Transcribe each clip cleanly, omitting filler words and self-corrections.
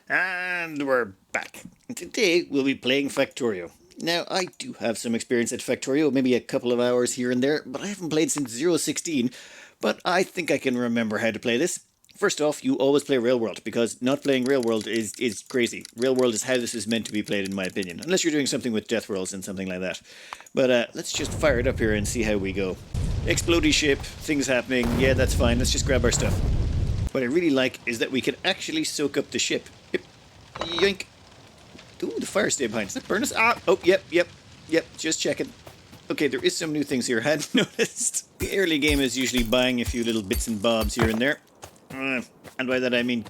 And we're back. Today we'll be playing Factorio. Now, I do have some experience at Factorio, maybe a couple of hours here and there, but I haven't played since 016. But I think I can remember how to play this. First off, you always play Railworld, because not playing Railworld is crazy. Railworld is how this is meant to be played, in my opinion. Unless you're doing something with Death Rolls and something like that. But let's just fire it up here and see how we go. Explodey ship, things happening, yeah, that's fine, let's just grab our stuff. What I really like is that we can actually soak up the ship. Yep. Yoink. Ooh, the fire stay behind. Does that burn us? Ah! Oh, yep. Just checking. Okay, there is some new things here. I hadn't noticed. The early game is usually buying a few little bits and bobs here and there. And by that I mean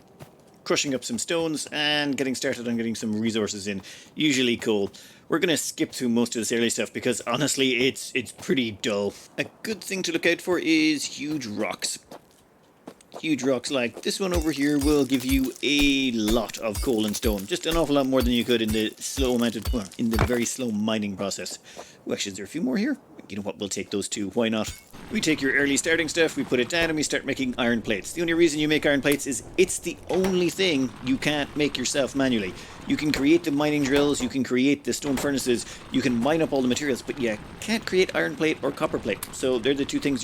crushing up some stones and getting started on getting some resources in. Usually coal. We're going to skip through most of this early stuff because honestly it's pretty dull. A good thing to look out for is huge rocks. Huge rocks like this one over here will give you a lot of coal and stone. Just an awful lot more than you could in the in the very slow mining process. Oh, actually, is there a few more here? You know what, we'll take those two. Why not? We take your early starting stuff, we put it down, and we start making iron plates. The only reason you make iron plates is it's the only thing you can't make yourself manually. You can create the mining drills, you can create the stone furnaces, you can mine up all the materials, but you can't create iron plate or copper plate. So they're the two things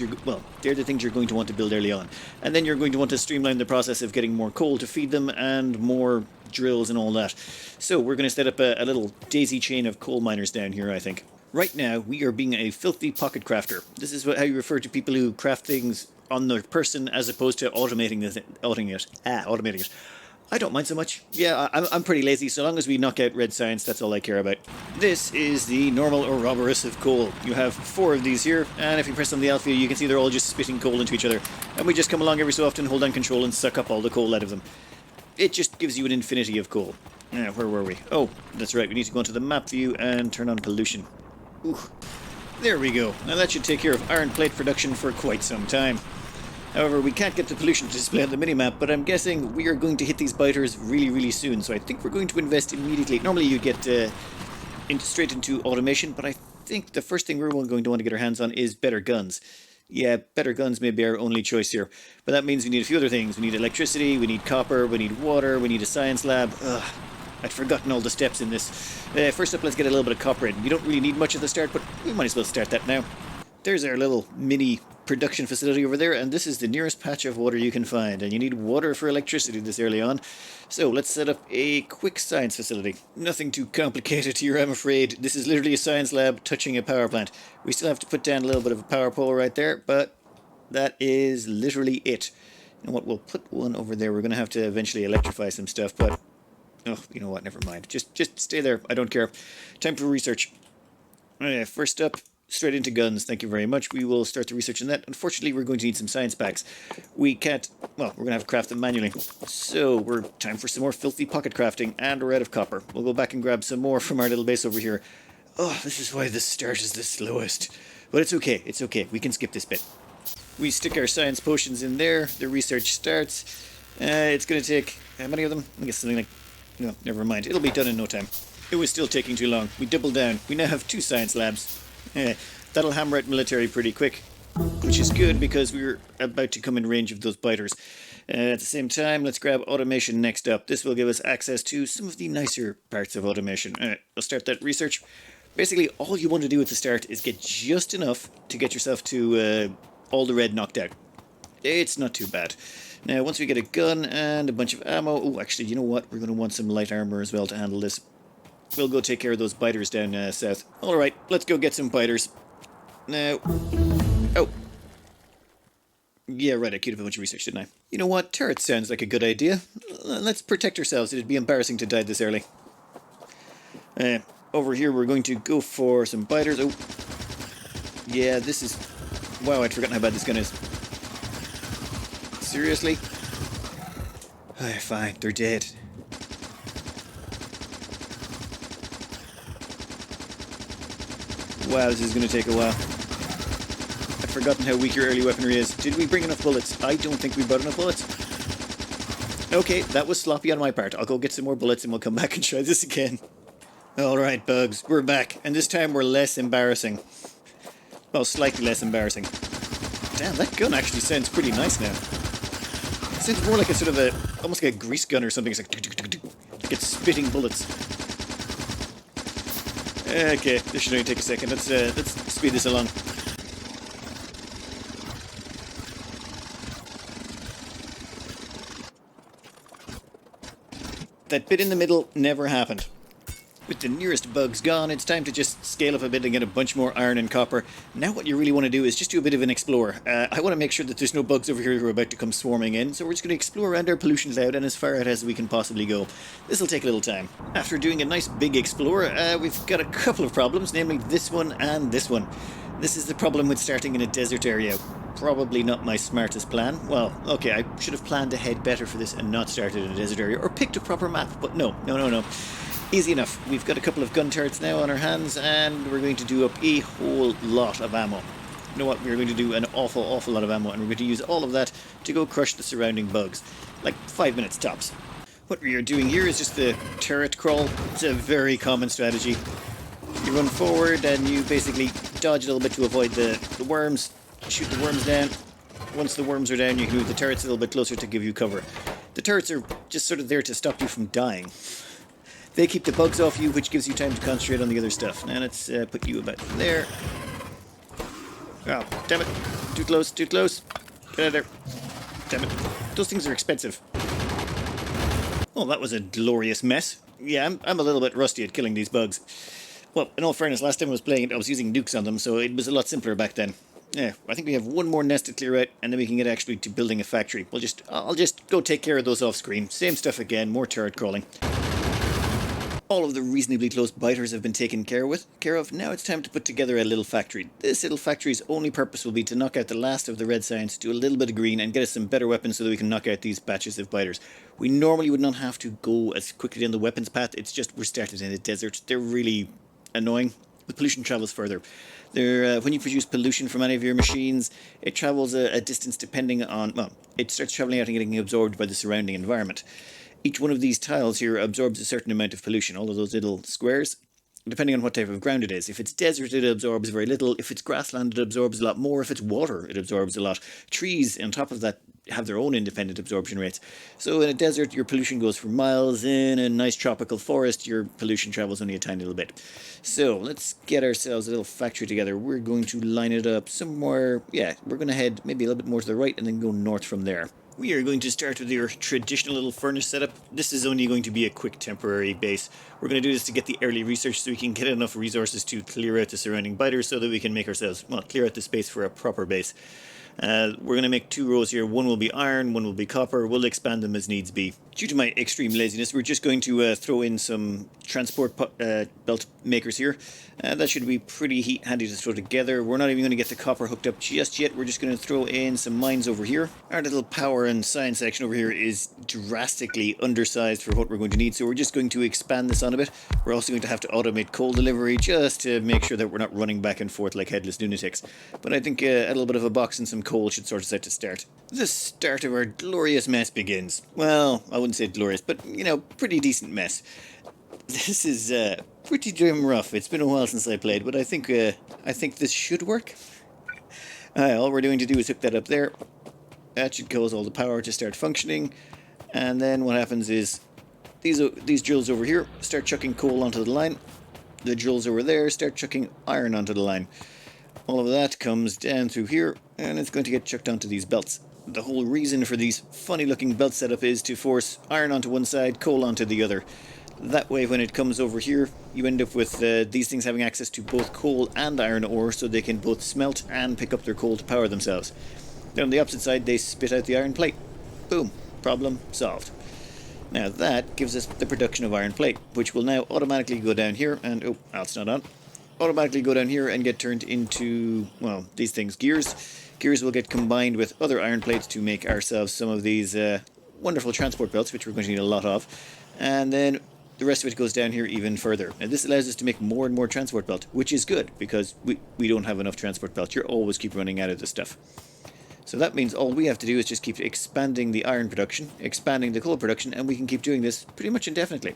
they're the things you're going to want to build early on. And then you're going to want to streamline the process of getting more coal to feed them and more drills and all that. So we're going to set up a little daisy chain of coal miners down here, I think. Right now, we are being a filthy pocket crafter. This is how you refer to people who craft things on their person as opposed to automating it. I don't mind so much. Yeah, I'm pretty lazy. So long as we knock out red science, that's all I care about. This is the normal Ouroboros of coal. You have 4 of these here, and if you press on the alpha, you can see they're all just spitting coal into each other. And we just come along every so often, hold down control, and suck up all the coal out of them. It just gives you an infinity of coal. Where were we? Oh, that's right. We need to go into the map view and turn on pollution. Ooh, there we go. Now that should take care of iron plate production for quite some time. However, we can't get the pollution to display on the minimap, but I'm guessing we are going to hit these biters really soon, so I think we're going to invest immediately. Normally you get straight into automation, but I think the first thing we're going to want to get our hands on is better guns. Yeah, better guns may be our only choice here, but that means we need a few other things. We need electricity, we need copper, we need water, we need a science lab. Ugh. I'd forgotten all the steps in this. First up, let's get a little bit of copper in. We don't really need much at the start, but we might as well start that now. There's our little mini production facility over there, and this is the nearest patch of water you can find. And you need water for electricity this early on. So let's set up a quick science facility. Nothing too complicated here, I'm afraid. This is literally a science lab touching a power plant. We still have to put down a little bit of a power pole right there, but that is literally it. You know what, we'll put one over there. We're going to have to eventually electrify some stuff, but oh, you know what, never mind. Just stay there, I don't care. Time for research. First up, straight into guns, thank you very much. We will start the research on that. Unfortunately, we're going to need some science packs. We can't, well, we're going to have to craft them manually. So, time for some more filthy pocket crafting, and we're out of copper. We'll go back and grab some more from our little base over here. Oh, this is why the start is the slowest. But it's okay, we can skip this bit. We stick our science potions in there, the research starts. It's going to take, how many of them? I guess something like, no, never mind. It'll be done in no time. It was still taking too long. We doubled down. We now have 2 science labs. That'll hammer out military pretty quick, which is good because we're about to come in range of those biters. At the same time, let's grab automation next up. This will give us access to some of the nicer parts of automation. We'll start that research. Basically, all you want to do at the start is get just enough to get yourself to all the red knocked out. It's not too bad. Now, once we get a gun and a bunch of ammo... Oh, actually, you know what? We're going to want some light armour as well to handle this. We'll go take care of those biters down south. Alright, let's go get some biters. Now... Oh. Yeah, right, I queued up a bunch of research, didn't I? You know what? Turrets sounds like a good idea. Let's protect ourselves. It'd be embarrassing to die this early. Over here, we're going to go for some biters. Oh. Yeah, this is... Wow, I'd forgotten how bad this gun is. Seriously? Fine, they're dead. Wow, this is going to take a while. I've forgotten how weak your early weaponry is. Did we bring enough bullets? I don't think we brought enough bullets. Okay, that was sloppy on my part. I'll go get some more bullets and we'll come back and try this again. Alright, bugs, we're back. And this time we're less embarrassing. Well, slightly less embarrassing. Damn, that gun actually sounds pretty nice now. It sounds more like a sort of almost like a grease gun or something. It's like... like it's spitting bullets. Okay, this should only take a second. Let's speed this along. That bit in the middle never happened. With the nearest bugs gone, it's time to just scale up a bit and get a bunch more iron and copper. Now what you really want to do is just do a bit of an explore. I want to make sure that there's no bugs over here who are about to come swarming in, so we're just going to explore around our pollution cloud and as far out as we can possibly go. This will take a little time. After doing a nice big explore, we've got a couple of problems, namely this one and this one. This is the problem with starting in a desert area. Probably not my smartest plan. Well, okay, I should have planned ahead better for this and not started in a desert area, or picked a proper map, but no. Easy enough. We've got a couple of gun turrets now on our hands, and we're going to do up a whole lot of ammo. You know what? We're going to do an awful lot of ammo, and we're going to use all of that to go crush the surrounding bugs. Like 5 minutes tops. What we are doing here is just the turret crawl. It's a very common strategy. You run forward and you basically dodge a little bit to avoid the worms. Shoot the worms down. Once the worms are down, you can move the turrets a little bit closer to give you cover. The turrets are just sort of there to stop you from dying. They keep the bugs off you, which gives you time to concentrate on the other stuff. Now let's put you about there. Oh, damn it. Too close. Get out of there. Damn it. Those things are expensive. Oh, that was a glorious mess. Yeah, I'm a little bit rusty at killing these bugs. Well, in all fairness, last time I was playing it, I was using nukes on them, so it was a lot simpler back then. Yeah, I think we have one more nest to clear out, and then we can get actually to building a factory. I'll just go take care of those off screen. Same stuff again, more turret crawling. All of the reasonably close biters have been taken care of. Now it's time to put together a little factory. This little factory's only purpose will be to knock out the last of the red science, do a little bit of green, and get us some better weapons so that we can knock out these batches of biters. We normally would not have to go as quickly down the weapons path. It's just we're started in a desert. They're really annoying. The pollution travels further. When you produce pollution from any of your machines, it travels a distance depending on... Well, it starts travelling out and getting absorbed by the surrounding environment. Each one of these tiles here absorbs a certain amount of pollution, all of those little squares, depending on what type of ground it is. If it's desert, it absorbs very little. If it's grassland, it absorbs a lot more. If it's water, it absorbs a lot. Trees, on top of that, have their own independent absorption rates. So in a desert, your pollution goes for miles. In a nice tropical forest, your pollution travels only a tiny little bit. So let's get ourselves a little factory together. We're going to line it up somewhere. Yeah, we're going to head maybe a little bit more to the right and then go north from there. We are going to start with your traditional little furnace setup. This is only going to be a quick temporary base. We're going to do this to get the early research so we can get enough resources to clear out the surrounding biters so that we can make ourselves, well, clear out the space for a proper base. We're going to make 2 rows here. One will be iron, one will be copper. We'll expand them as needs be. Due to my extreme laziness, we're just going to throw in some transport belt makers here. That should be pretty handy to throw together. We're not even going to get the copper hooked up just yet. We're just going to throw in some mines over here. Our little power and science section over here is drastically undersized for what we're going to need, so we're just going to expand this on a bit. We're also going to have to automate coal delivery just to make sure that we're not running back and forth like headless lunatics. But I think a little bit of a box and some coal should sort us out to start. The start of our glorious mess begins. Well, I wouldn't say glorious, but, you know, pretty decent mess. This is pretty damn rough. It's been a while since I played, but I think this should work. All we're going to do is hook that up there. That should cause all the power to start functioning. And then what happens is these drills over here start chucking coal onto the line. The drills over there start chucking iron onto the line. All of that comes down through here, and it's going to get chucked onto these belts. The whole reason for these funny looking belt setup is to force iron onto one side, coal onto the other. That way when it comes over here, you end up with these things having access to both coal and iron ore, so they can both smelt and pick up their coal to power themselves. Then on the opposite side, they spit out the iron plate. Boom. Problem solved. Now that gives us the production of iron plate, which will now automatically go down here, and oh, that's not on. Automatically go down here and get turned into, well, these things, gears. Gears will get combined with other iron plates to make ourselves some of these wonderful transport belts, which we're going to need a lot of. And then the rest of it goes down here even further. Now this allows us to make more and more transport belt, which is good, because we don't have enough transport belt. You always keep running out of this stuff. So that means all we have to do is just keep expanding the iron production, expanding the coal production, and we can keep doing this pretty much indefinitely.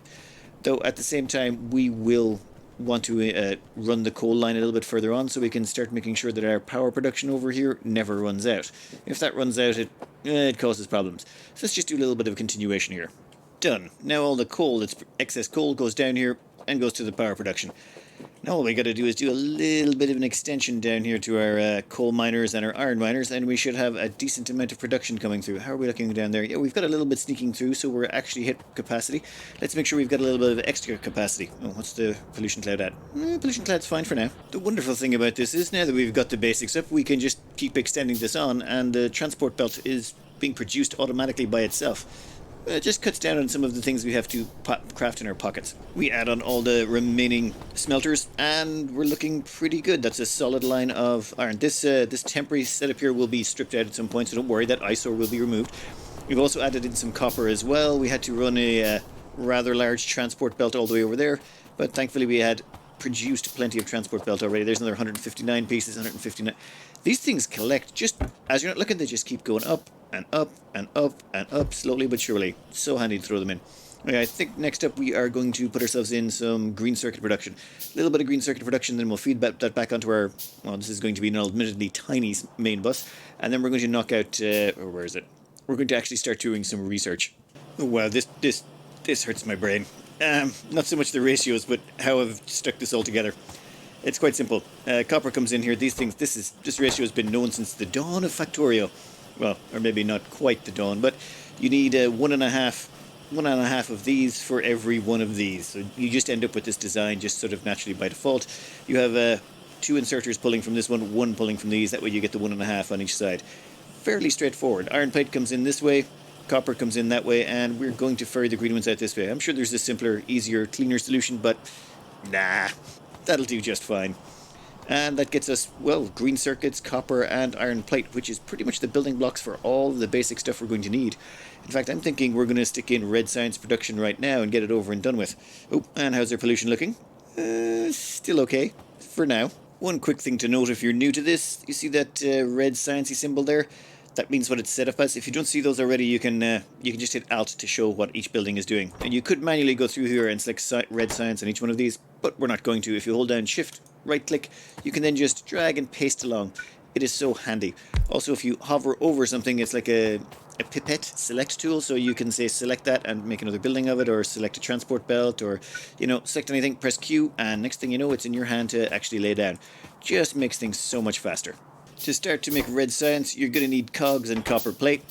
Though at the same time, we will want to run the coal line a little bit further on so we can start making sure that our power production over here never runs out. If that runs out, it causes problems. So let's just do a little bit of a continuation here. Done. Now all the coal, that's excess coal, goes down here and goes to the power production. Now all we got to do is do a little bit of an extension down here to our coal miners and our iron miners, and we should have a decent amount of production coming through. How are we looking down there? Yeah, we've got a little bit sneaking through, so we're actually hit capacity. Let's make sure we've got a little bit of extra capacity. Oh, what's the pollution cloud at? Pollution cloud's fine for now. The wonderful thing about this is now that we've got the basics up, we can just keep extending this on, and the transport belt is being produced automatically by itself. It just cuts down on some of the things we have to craft in our pockets. We add on all the remaining smelters, and we're looking pretty good. That's a solid line of iron. This temporary setup here will be stripped out at some point, so don't worry, that eyesore will be removed. We've also added in some copper as well. We had to run a rather large transport belt all the way over there, but thankfully we had produced plenty of transport belt already. There's another 159 pieces, 159. These things collect just as you're not looking, they just keep going up and up and up and up, slowly but surely. So handy to throw them in. Okay, I think next up we are going to put ourselves in some green circuit production. A little bit of green circuit production, then we'll feed that back onto our, well, this is going to be an admittedly tiny main bus, and then we're going to knock out, where is it? We're going to actually start doing some research. Oh wow, this hurts my brain. Not so much the ratios, but how I've stuck this all together. It's quite simple. Copper comes in here. These things, this ratio has been known since the dawn of Factorio. Well, or maybe not quite the dawn, but you need one and a half of these for every one of these. So you just end up with this design just sort of naturally by default. You have two inserters pulling from this one pulling from these. That way you get the 1.5 on each side. Fairly straightforward. Iron plate comes in this way. Copper comes in that way, and we're going to ferry the green ones out this way. I'm sure there's a simpler, easier, cleaner solution, but nah, that'll do just fine. And that gets us, well, green circuits, copper, and iron plate, which is pretty much the building blocks for all the basic stuff we're going to need. In fact, I'm thinking we're going to stick in red science production right now and get it over and done with. Oh, and how's our pollution looking? Still okay, for now. One quick thing to note if you're new to this, you see that red sciencey symbol there? That means what it's set up as. If you don't see those already, you can just hit Alt to show what each building is doing. And you could manually go through here and select red science on each one of these, but we're not going to. If you hold down Shift, right click, you can then just drag and paste along. It is so handy. Also, if you hover over something, it's like a pipette select tool, so you can say select that and make another building of it, or select a transport belt, or select anything, press Q, and next thing you know, it's in your hand to actually lay down. Just makes things so much faster. To start to make red science, you're going to need cogs and copper plate.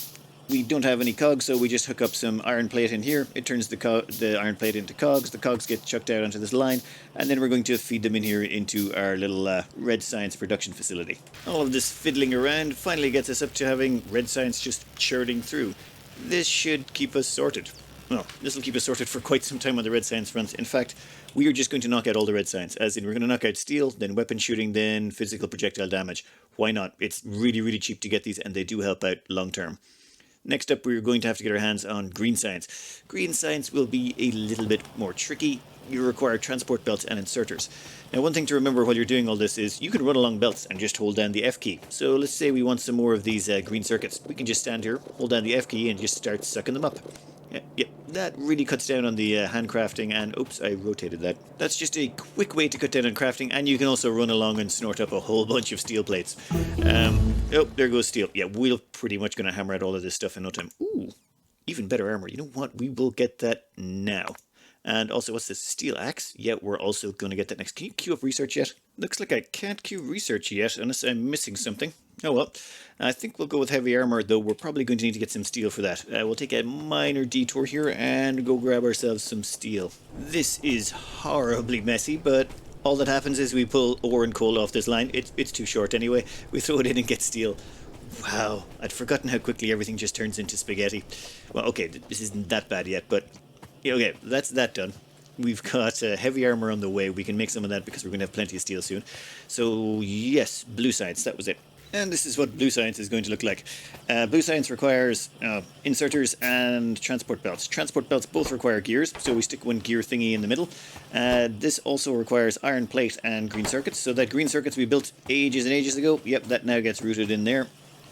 We don't have any cogs, so we just hook up some iron plate in here. It turns the iron plate into cogs. The cogs get chucked out onto this line, and then we're going to feed them in here into our little red science production facility. All of this fiddling around finally gets us up to having red science just churning through. This should keep us sorted. Well, this will keep us sorted for quite some time on the red science front. In fact, we are just going to knock out all the red science. As in, we're going to knock out steel, then weapon shooting, then physical projectile damage. Why not? It's really, really cheap to get these, and they do help out long term. Next up, we're going to have to get our hands on green science. Green science will be a little bit more tricky. You require transport belts and inserters. Now, one thing to remember while you're doing all this is you can run along belts and just hold down the F key. So let's say we want some more of these green circuits. We can just stand here, hold down the F key, and just start sucking them up. Yep, that really cuts down on the handcrafting, and oops, I rotated that. That's just a quick way to cut down on crafting, and you can also run along and snort up a whole bunch of steel plates. Oh, there goes steel. Yeah, we're pretty much going to hammer out all of this stuff in no time. Ooh, even better armor. You know what? We will get that now. And also, what's this? Steel axe? Yeah, we're also going to get that next. Can you queue up research yet? Looks like I can't queue research yet, unless I'm missing something. Oh well. I think we'll go with heavy armor, though we're probably going to need to get some steel for that. We'll take a minor detour here and go grab ourselves some steel. This is horribly messy, but all that happens is we pull ore and coal off this line. It's too short anyway. We throw it in and get steel. Wow, I'd forgotten how quickly everything just turns into spaghetti. Well, okay, this isn't that bad yet, but okay, that's that done. We've got heavy armor on the way. We can make some of that because we're going to have plenty of steel soon. So yes, blue science, that was it. And this is what blue science is going to look like. Blue science requires inserters and transport belts. Transport belts both require gears, so we stick one gear thingy in the middle. This also requires iron plate and green circuits. So that green circuits we built ages and ages ago, yep, that now gets routed in there.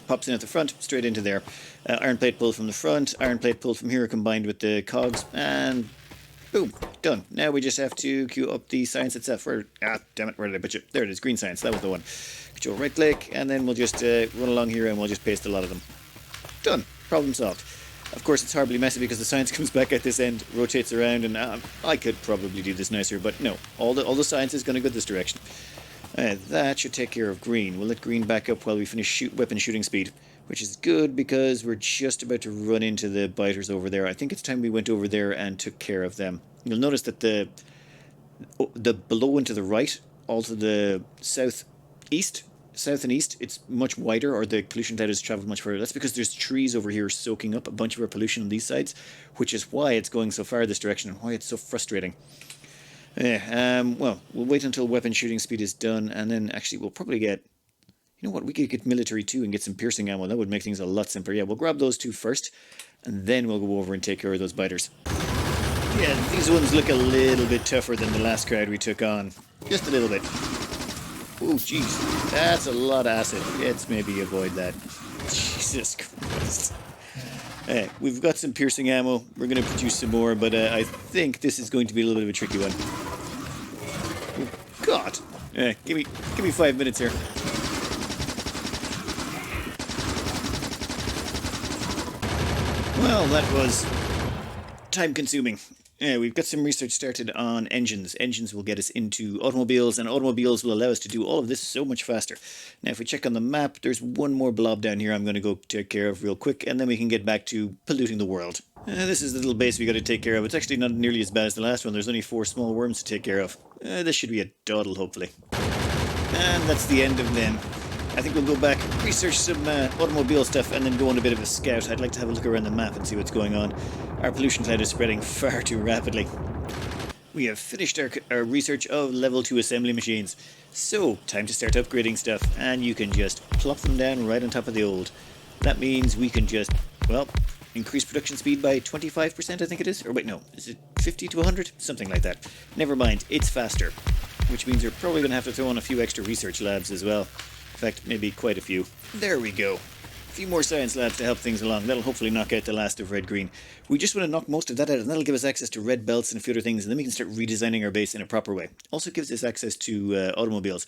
Pops in at the front, straight into there. Iron plate pulled from the front, iron plate pulled from here combined with the cogs, and boom, done. Now we just have to queue up the science itself. Damn it, where did I put you? There it is, green science, that was the one. Control right click, and then we'll just run along here and we'll just paste a lot of them. Done. Problem solved. Of course, it's horribly messy because the science comes back at this end, rotates around, and I could probably do this nicer, but no. All the science is going to go this direction. That should take care of green. We'll let green back up while we finish weapon shooting speed, which is good because we're just about to run into the biters over there. I think it's time we went over there and took care of them. You'll notice that the below and to the right, all to the south and east, it's much wider, or the pollution cloud has traveled much further. That's because there's trees over here soaking up a bunch of our pollution on these sides, which is why it's going so far this direction and why it's so frustrating. Well, we'll wait until weapon shooting speed is done, and then actually we'll probably get... You know what, we could get military too and get some piercing ammo. That would make things a lot simpler. Yeah, we'll grab those two first, and then we'll go over and take care of those biters. Yeah, these ones look a little bit tougher than the last crowd we took on. Just a little bit. Oh, jeez. That's a lot of acid. Let's maybe avoid that. Jesus Christ. We've got some piercing ammo. We're going to produce some more, but I think this is going to be a little bit of a tricky one. Oh, God. Give me 5 minutes here. Well, that was time-consuming. We've got some research started on engines. Engines will get us into automobiles, and automobiles will allow us to do all of this so much faster. Now, if we check on the map, there's one more blob down here I'm going to go take care of real quick, and then we can get back to polluting the world. This is the little base we got to take care of. It's actually not nearly as bad as the last one. There's only 4 small worms to take care of. This should be a doddle, hopefully. And that's the end of them. I think we'll go back, research some automobile stuff, and then go on a bit of a scout. I'd like to have a look around the map and see what's going on. Our pollution cloud is spreading far too rapidly. We have finished our research of level 2 assembly machines. So, time to start upgrading stuff, and you can just plop them down right on top of the old. That means we can just, well, increase production speed by 25%, I think it is. Or wait, no, is it 50 to 100? Something like that. Never mind, it's faster. Which means we're probably going to have to throw on a few extra research labs as well. In fact, maybe quite a few. There we go. A few more science labs to help things along. That'll hopefully knock out the last of red-green. We just want to knock most of that out, and that'll give us access to red belts and a few other things, and then we can start redesigning our base in a proper way. Also gives us access to automobiles,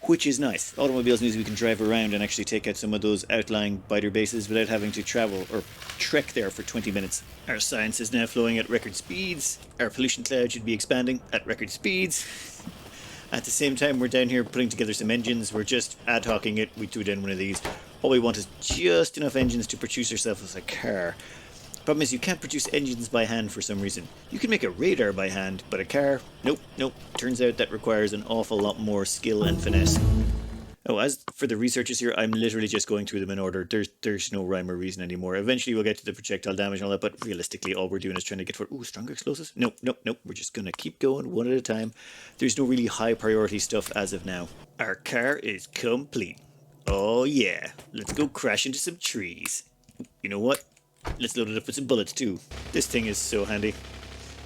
which is nice. Automobiles means we can drive around and actually take out some of those outlying biter bases without having to travel or trek there for 20 minutes. Our science is now flowing at record speeds. Our pollution cloud should be expanding at record speeds. At the same time, we're down here putting together some engines. We're just ad hocing it. We threw down one of these. All we want is just enough engines to produce ourselves a car. Problem is, you can't produce engines by hand for some reason. You can make a radar by hand, but a car? Nope. Turns out that requires an awful lot more skill and finesse. Oh, as for the researchers here, I'm literally just going through them in order. There's no rhyme or reason anymore. Eventually we'll get to the projectile damage and all that, but realistically all we're doing is trying to get for... Ooh, stronger explosives? Nope. We're just going to keep going one at a time. There's no really high priority stuff as of now. Our car is complete. Oh yeah. Let's go crash into some trees. You know what? Let's load it up with some bullets too. This thing is so handy.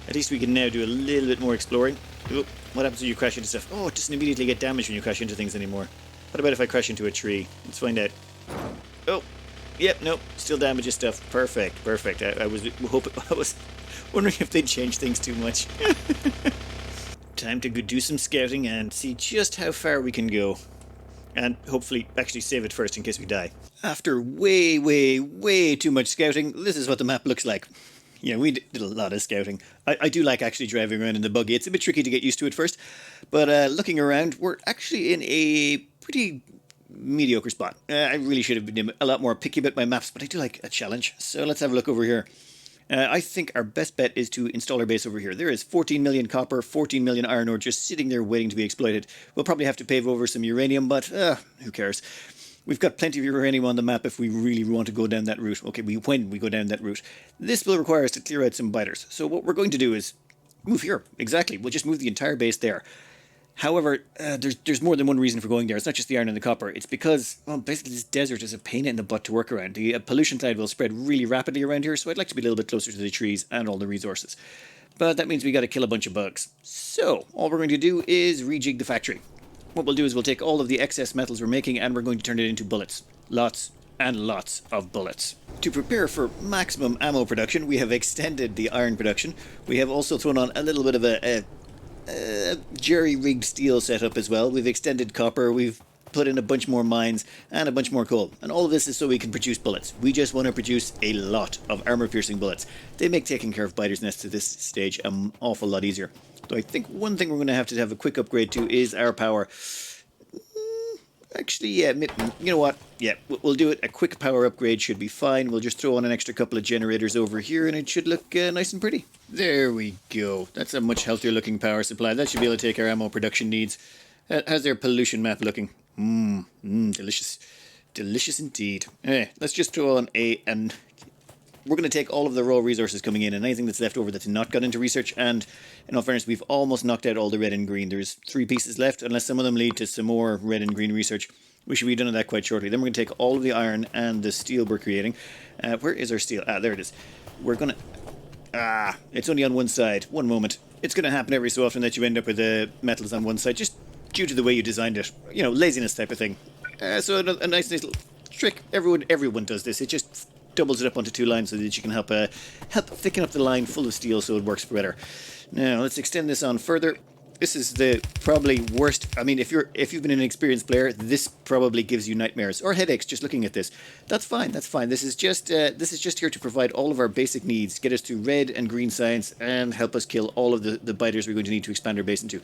At least we can now do a little bit more exploring. Oh, what happens when you crash into stuff? Oh, it doesn't immediately get damaged when you crash into things anymore. What about if I crash into a tree? Let's find out. Oh, yep, nope, still damages stuff. Perfect. I was wondering if they'd change things too much. Time to go do some scouting and see just how far we can go. And hopefully actually save it first in case we die. After way too much scouting, this is what the map looks like. Yeah, we did a lot of scouting. I do like actually driving around in the buggy. It's a bit tricky to get used to at first. But looking around, we're actually in a pretty mediocre spot. I really should have been a lot more picky about my maps, but I do like a challenge. So let's have a look over here. I think our best bet is to install our base over here. There is 14 million copper, 14 million iron ore just sitting there waiting to be exploited. We'll probably have to pave over some uranium, but who cares? We've got plenty of uranium on the map if we really want to go down that route. Okay, when we go down that route. This will require us to clear out some biters. So what we're going to do is move here. Exactly. We'll just move the entire base there. However, there's more than one reason for going there. It's not just the iron and the copper. It's because, well, basically this desert is a pain in the butt to work around. The pollution cloud will spread really rapidly around here, so I'd like to be a little bit closer to the trees and all the resources. But that means we got to kill a bunch of bugs. So, all we're going to do is rejig the factory. What we'll do is we'll take all of the excess metals we're making and we're going to turn it into bullets. Lots and lots of bullets. To prepare for maximum ammo production, we have extended the iron production. We have also thrown on a little bit of a jerry-rigged steel setup as well. We've extended copper. We've put in a bunch more mines and a bunch more coal. And all of this is so we can produce bullets. We just want to produce a lot of armor-piercing bullets. They make taking care of biters' nests at this stage an awful lot easier. So I think one thing we're going to have a quick upgrade to is our power. Actually, yeah, you know what? Yeah, we'll do it. A quick power upgrade should be fine. We'll just throw on an extra couple of generators over here and it should look nice and pretty. There we go. That's a much healthier looking power supply. That should be able to take our ammo production needs. How's their pollution map looking? Delicious. Delicious indeed. Let's just throw on and we're going to take all of the raw resources coming in and anything that's left over that's not got into research. And in all fairness, we've almost knocked out all the red and green. There's 3 pieces left, unless some of them lead to some more red and green research. We should be done with that quite shortly. Then we're going to take all of the iron and the steel we're creating. Where is our steel? There it is. We're going to... it's only on one side. One moment. It's going to happen every so often that you end up with the metals on one side, just due to the way you designed it. You know, laziness type of thing. So a nice little trick. Everyone does this. It just doubles it up onto 2 lines so that you can help thicken up the line full of steel so it works better. Now let's extend this on further. This is the probably worst. I mean, if you've been an experienced player, this probably gives you nightmares or headaches just looking at this. That's fine. That's fine. This is just here to provide all of our basic needs, get us to red and green science, and help us kill all of the biters we're going to need to expand our base into.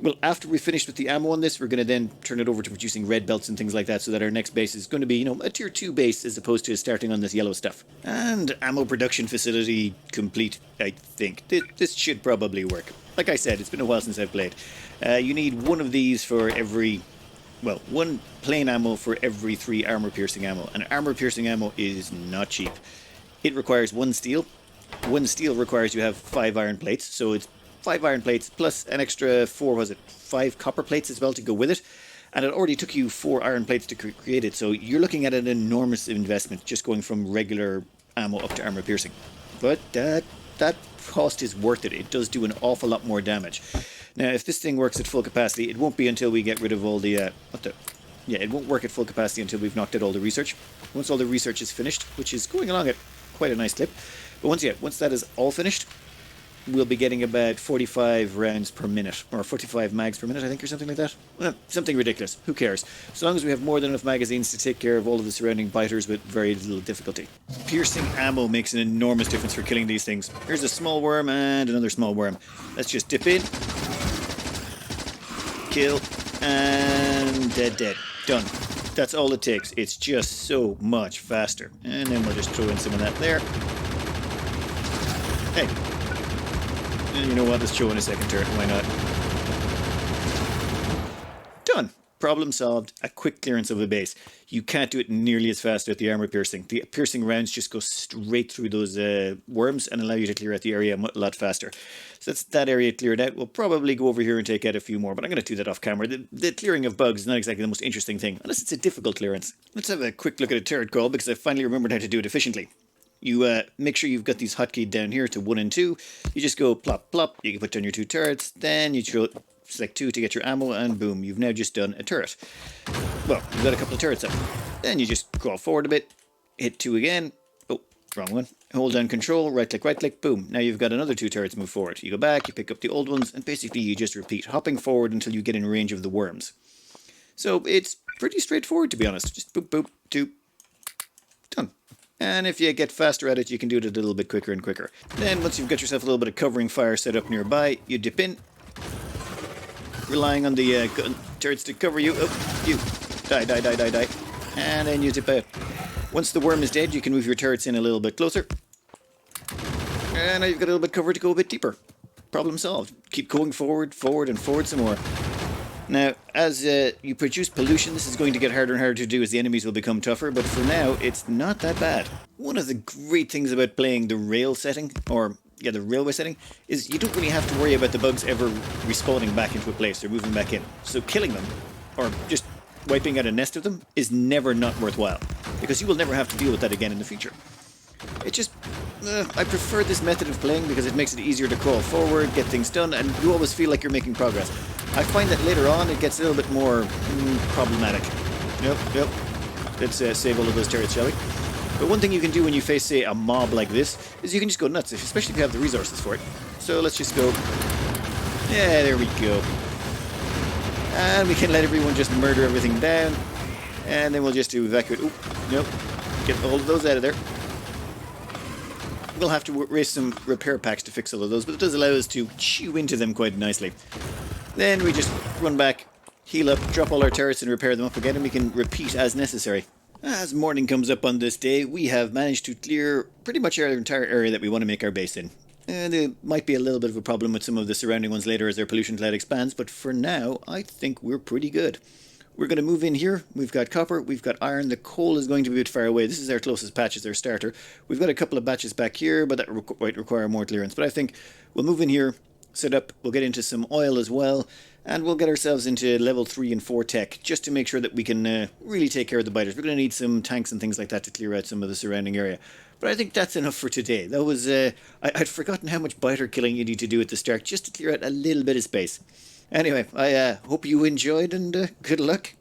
Well, after we finished with the ammo on this, we're going to then turn it over to producing red belts and things like that so that our next base is going to be, you know, a tier 2 base as opposed to starting on this yellow stuff. And ammo production facility complete, I think. This should probably work. Like I said, it's been a while since I've played. You need one of these for every... Well, 1 plain ammo for every 3 armor-piercing ammo. And armor-piercing ammo is not cheap. It requires 1 steel. 1 steel requires you have 5 iron plates, so it's 5 iron plates plus an extra 5 copper plates as well to go with it. And it already took you 4 iron plates to create it, so you're looking at an enormous investment just going from regular ammo up to armor piercing. But that cost is worth it. It does do an awful lot more damage. Now, if this thing works at full capacity, it won't be until we get rid of all the... it won't work at full capacity until we've knocked out all the research. Once all the research is finished, which is going along at quite a nice clip, but once that is all finished, we'll be getting about 45 rounds per minute, or 45 mags per minute, I think, or something like that. Well, something ridiculous. Who cares? So long as we have more than enough magazines to take care of all of the surrounding biters with very little difficulty. Piercing ammo makes an enormous difference for killing these things. Here's a small worm and another small worm. Let's just dip in, kill, and dead. Done. That's all it takes. It's just so much faster. And then we'll just throw in some of that there. Hey. You know what, let's throw in a second turret, why not? Done. Problem solved. A quick clearance of a base. You can't do it nearly as fast with the armor piercing. The piercing rounds just go straight through those worms and allow you to clear out the area a lot faster. So that's that area cleared out. We'll probably go over here and take out a few more, but I'm going to do that off camera. The clearing of bugs is not exactly the most interesting thing, unless it's a difficult clearance. Let's have a quick look at a turret call because I finally remembered how to do it efficiently. You make sure you've got these hotkeys down here to 1 and 2. You just go plop, plop. You can put down your 2 turrets. Then you select 2 to get your ammo, and boom, you've now just done a turret. Well, you've got a couple of turrets up. Then you just crawl forward a bit, hit 2 again. Oh, wrong one. Hold down control, right click, boom. Now you've got another 2 turrets move forward. You go back, you pick up the old ones, and basically you just repeat, hopping forward until you get in range of the worms. So it's pretty straightforward, to be honest. Just boop, boop, 2. Done. And if you get faster at it, you can do it a little bit quicker and quicker. Then once you've got yourself a little bit of covering fire set up nearby, you dip in, relying on the turrets to cover you. Oh, you. Die. And then you dip out. Once the worm is dead, you can move your turrets in a little bit closer. And now you've got a little bit cover to go a bit deeper. Problem solved. Keep going forward and forward some more. Now, as you produce pollution, this is going to get harder and harder to do as the enemies will become tougher, but for now, it's not that bad. One of the great things about playing the rail setting, the railway setting, is you don't really have to worry about the bugs ever respawning back into a place or moving back in. So killing them, or just wiping out a nest of them, is never not worthwhile, because you will never have to deal with that again in the future. It just... I prefer this method of playing because it makes it easier to crawl forward, get things done, and you always feel like you're making progress. I find that later on it gets a little bit more problematic. Yep. Let's save all of those turrets, shall we? But one thing you can do when you face, say, a mob like this, is you can just go nuts, especially if you have the resources for it. So let's just go... Yeah, there we go. And we can let everyone just murder everything down. And then we'll just do evacuate. Oop, nope. Get all of those out of there. We'll have to raise some repair packs to fix all of those, but it does allow us to chew into them quite nicely. Then we just run back, heal up, drop all our turrets and repair them up again, and we can repeat as necessary. As morning comes up on this day, we have managed to clear pretty much our entire area that we want to make our base in. And there might be a little bit of a problem with some of the surrounding ones later as their pollution cloud expands, but for now, I think we're pretty good. We're going to move in here. We've got copper, we've got iron. The coal is going to be a bit far away. This is our closest patch as our starter. We've got a couple of batches back here, but that might require more clearance. But I think we'll move in here, set up, we'll get into some oil as well, and we'll get ourselves into level 3 and 4 tech, just to make sure that we can really take care of the biters. We're going to need some tanks and things like that to clear out some of the surrounding area. But I think that's enough for today. That was, I'd forgotten how much biter killing you need to do at the start, just to clear out a little bit of space. Anyway, I hope you enjoyed, and good luck.